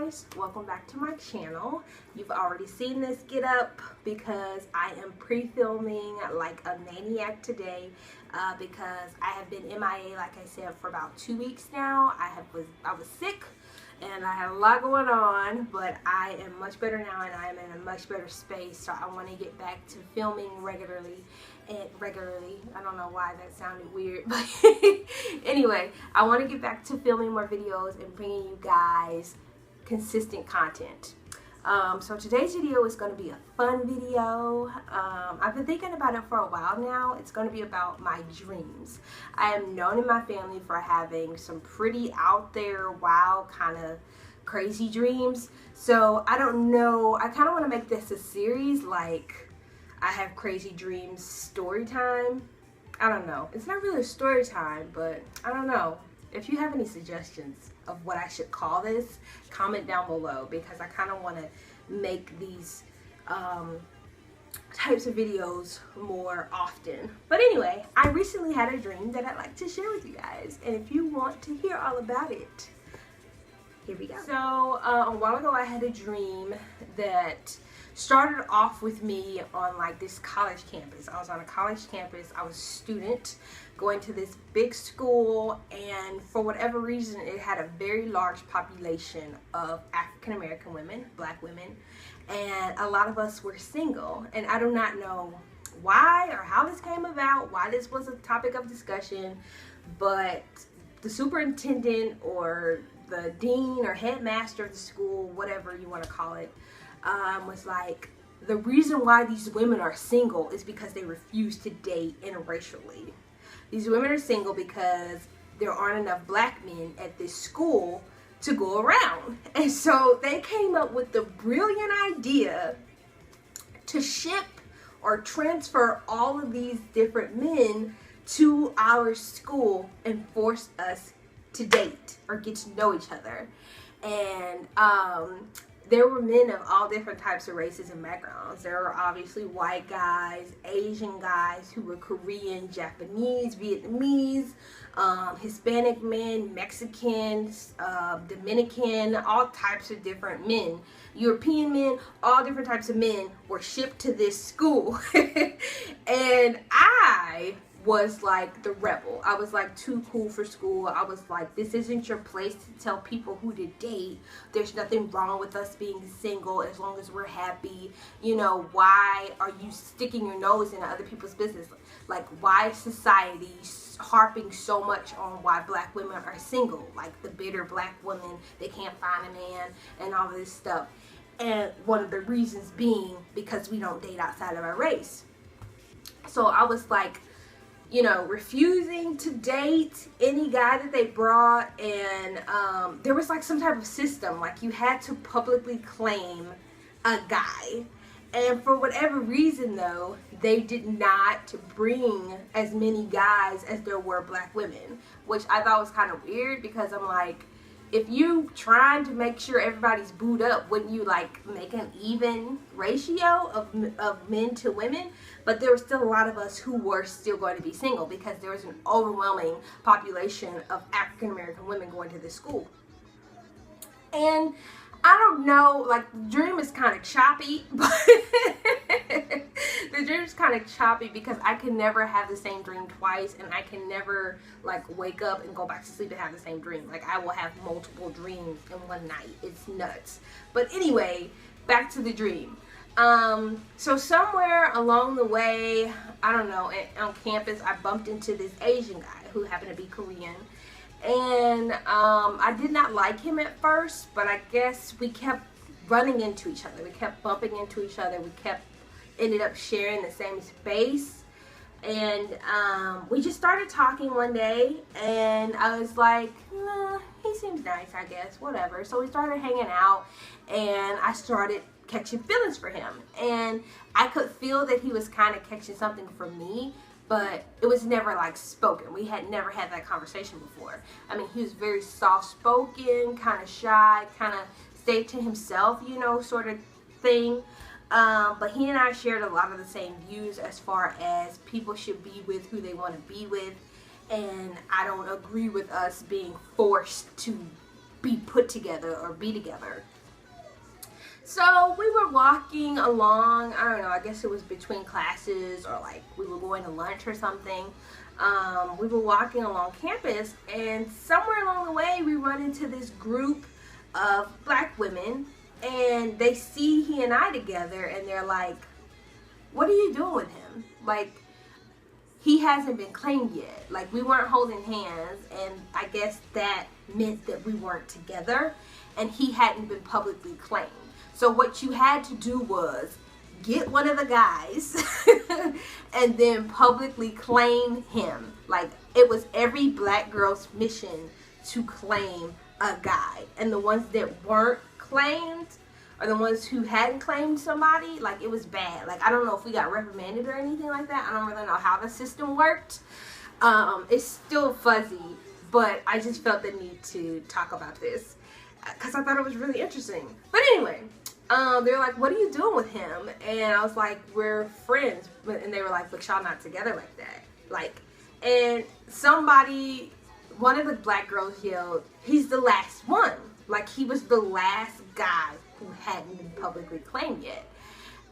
guys, welcome back to my channel. You've already seen this get up because I am pre-filming like a maniac today because I have been MIA, like I said, for about 2 weeks now. I was sick and I had a lot going on, but I am much better now and I am in a much better space, so I want to get back to filming regularly. I don't know why that sounded weird, but anyway, I want to get back to filming more videos and bringing you guys consistent content. So today's video is going to be a fun video. I've been thinking about it for a while now. It's going to be about my dreams. I am known in my family for having some pretty out there, wild, kind of crazy dreams. So I don't know, I kind of want to make this a series, like I have crazy dreams story time. I don't know. It's not really a story time, but I don't know. If you have any suggestions of what I should call this, comment down below, because I kind of want to make these types of videos more often. But anyway, I recently had a dream that I'd like to share with you guys, and if you want to hear all about it, here we go. So a while ago I had a dream that started off with me on like this college campus. I was on a college campus. I was a student going to this big school, and for whatever reason it had a very large population of African American women, black women, and a lot of us were single. And I do not know why or how this came about, why this was a topic of discussion, but the superintendent or the dean or headmaster of the school, whatever you want to call it, was like, the reason why these women are single is because they refuse to date interracially. These women are single because there aren't enough black men at this school to go around. And so they came up with the brilliant idea to ship or transfer all of these different men to our school and force us to date or get to know each other. And there were men of all different types of races and backgrounds. There were obviously white guys, Asian guys who were Korean, Japanese, Vietnamese, Hispanic men, Mexicans, Dominican, all types of different men. European men, all different types of men were shipped to this school. And I was like the rebel. I was like too cool for school. I was like, this isn't your place to tell people who to date. There's nothing wrong with us being single as long as we're happy. You know, why are you sticking your nose into other people's business? Like, why is society harping so much on why black women are single? Like the bitter black woman, they can't find a man and all this stuff. And one of the reasons being because we don't date outside of our race. So I was like, you know, refusing to date any guy that they brought, and there was like some type of system, like you had to publicly claim a guy. And for whatever reason though, they did not bring as many guys as there were black women, which I thought was kind of weird, because I'm like, if you trying to make sure everybody's booed up, wouldn't you like make an even ratio of men to women? But there were still a lot of us who were still going to be single because there was an overwhelming population of African American women going to this school. And I don't know, like the dream is kind of choppy, but the dream is kind of choppy because I can never have the same dream twice, and I can never like wake up and go back to sleep and have the same dream. Like I will have multiple dreams in one night. It's nuts. But anyway, back to the dream. So somewhere along the way, I don't know, on campus, I bumped into this Asian guy who happened to be Korean. And I did not like him at first, but I guess we kept running into each other. We kept bumping into each other. We ended up sharing the same space. And we just started talking one day, and I was like, nah, he seems nice, I guess, whatever. So we started hanging out, and I started catching feelings for him. And I could feel that he was kind of catching something for me, but it was never like spoken. We had never had that conversation before. I mean, he was very soft-spoken, kind of shy, kind of stayed to himself, you know, sort of thing. But he and I shared a lot of the same views as far as people should be with who they want to be with. And I don't agree with us being forced to be put together or be together. So we were walking along, I don't know, I guess it was between classes or like we were going to lunch or something. We were walking along campus, and somewhere along the way we run into this group of black women, and they see he and I together, and they're like, what are you doing with him? Like, he hasn't been claimed yet. Like, we weren't holding hands, and I guess that meant that we weren't together, and he hadn't been publicly claimed. So what you had to do was get one of the guys and then publicly claim him. Like, it was every black girl's mission to claim a guy. And the ones that weren't claimed, or the ones who hadn't claimed somebody, like, it was bad. Like, I don't know if we got reprimanded or anything like that. I don't really know how the system worked. It's still fuzzy, but I just felt the need to talk about this because I thought it was really interesting. But anyway, they're like, what are you doing with him? And I was like, we're friends. And they were like, but y'all not together like that. Like, and one of the black girls yelled, he's the last one. Like, he was the last guy who hadn't been publicly claimed yet.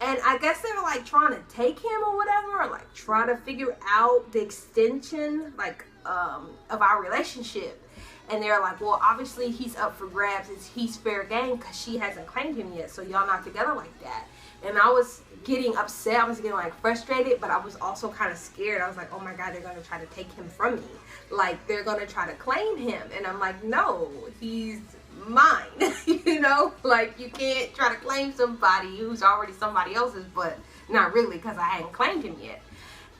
And I guess they were like trying to take him or whatever, or like try to figure out the extension, like, of our relationship. And they're like, well, obviously he's up for grabs. He's fair game because she hasn't claimed him yet. So y'all not together like that. And I was getting upset. I was getting like frustrated, but I was also kind of scared. I was like, oh my God, they're going to try to take him from me. Like, they're going to try to claim him. And I'm like, no, he's mine. You know, like, you can't try to claim somebody who's already somebody else's, but not really, because I hadn't claimed him yet.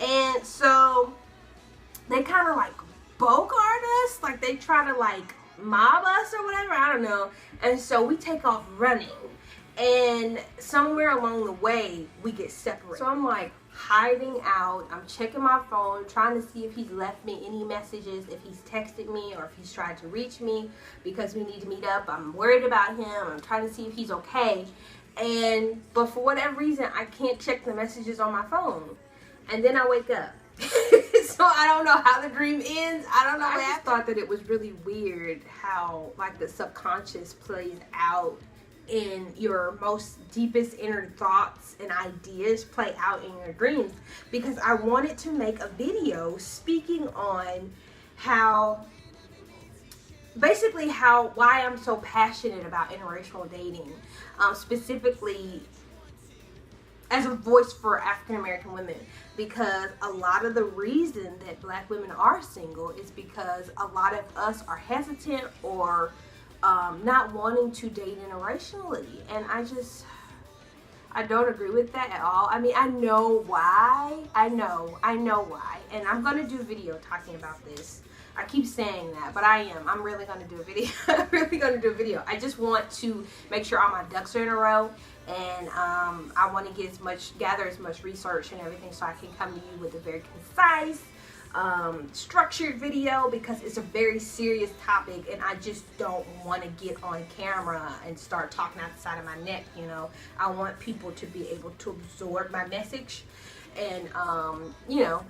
And so they kind of like bogart us, like they try to like mob us or whatever, I don't know. And so we take off running, and somewhere along the way we get separated. So I'm like hiding out, I'm checking my phone, trying to see if he's left me any messages, if he's texted me, or if he's tried to reach me, because we need to meet up. I'm worried about him. I'm trying to see if he's okay. But for whatever reason, I can't check the messages on my phone. And then I wake up. So I don't know how the dream ends. I don't know. I just thought that it was really weird how like the subconscious plays out in your most deepest inner thoughts and ideas play out in your dreams, because I wanted to make a video speaking on how why I'm so passionate about interracial dating, specifically as a voice for African American women, because a lot of the reason that black women are single is because a lot of us are hesitant or not wanting to date interracially. And I don't agree with that at all. I mean, I know why. I know why. And I'm going to do a video talking about this. I keep saying that, but I'm really going to do a video. I'm really going to do a video. I just want to make sure all my ducks are in a row, and I want to gather as much research and everything so I can come to you with a very concise, structured video, because it's a very serious topic, and I just don't want to get on camera and start talking out the side of my neck, you know. I want people to be able to absorb my message and, you know,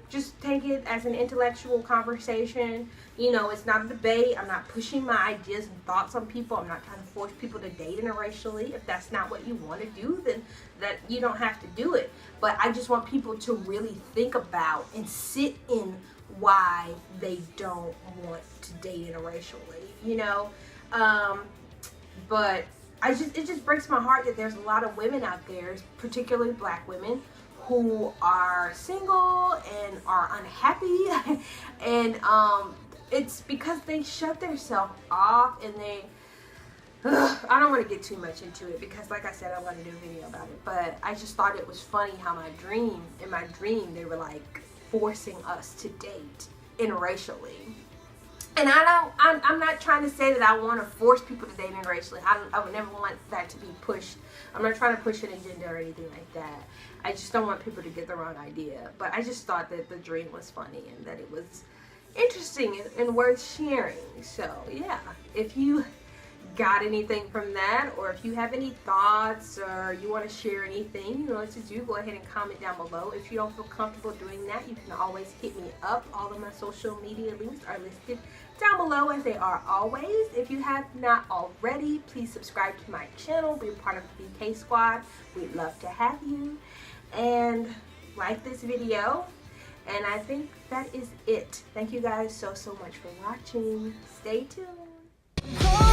just take it as an intellectual conversation. You know, it's not a debate. I'm not pushing my ideas and thoughts on people. I'm not trying to force people to date interracially. If that's not what you want to do, then that you don't have to do it. But I just want people to really think about and sit in why they don't want to date interracially, you know. But it just breaks my heart that there's a lot of women out there, particularly black women, who are single and are unhappy, and it's because they shut themselves off, and I don't want to get too much into it because, like I said, I'm going to do a video about it, but I just thought it was funny how in my dream they were like forcing us to date interracially. And I'm not trying to say that I want to force people to date interracially. I would never want that to be pushed. I'm not trying to push an agenda or anything like that. I just don't want people to get the wrong idea. But I just thought that the dream was funny and that it was interesting and worth sharing. So yeah, if you got anything from that, or if you have any thoughts or you want to share anything you want to do, go ahead and comment down below. If you don't feel comfortable doing that, you can always hit me up. All of my social media links are listed down below, as they are always. If you have not already, please subscribe to my channel, be a part of the BK Squad. We'd love to have you, and like this video. And I think that is it. Thank you guys so much for watching. Stay tuned.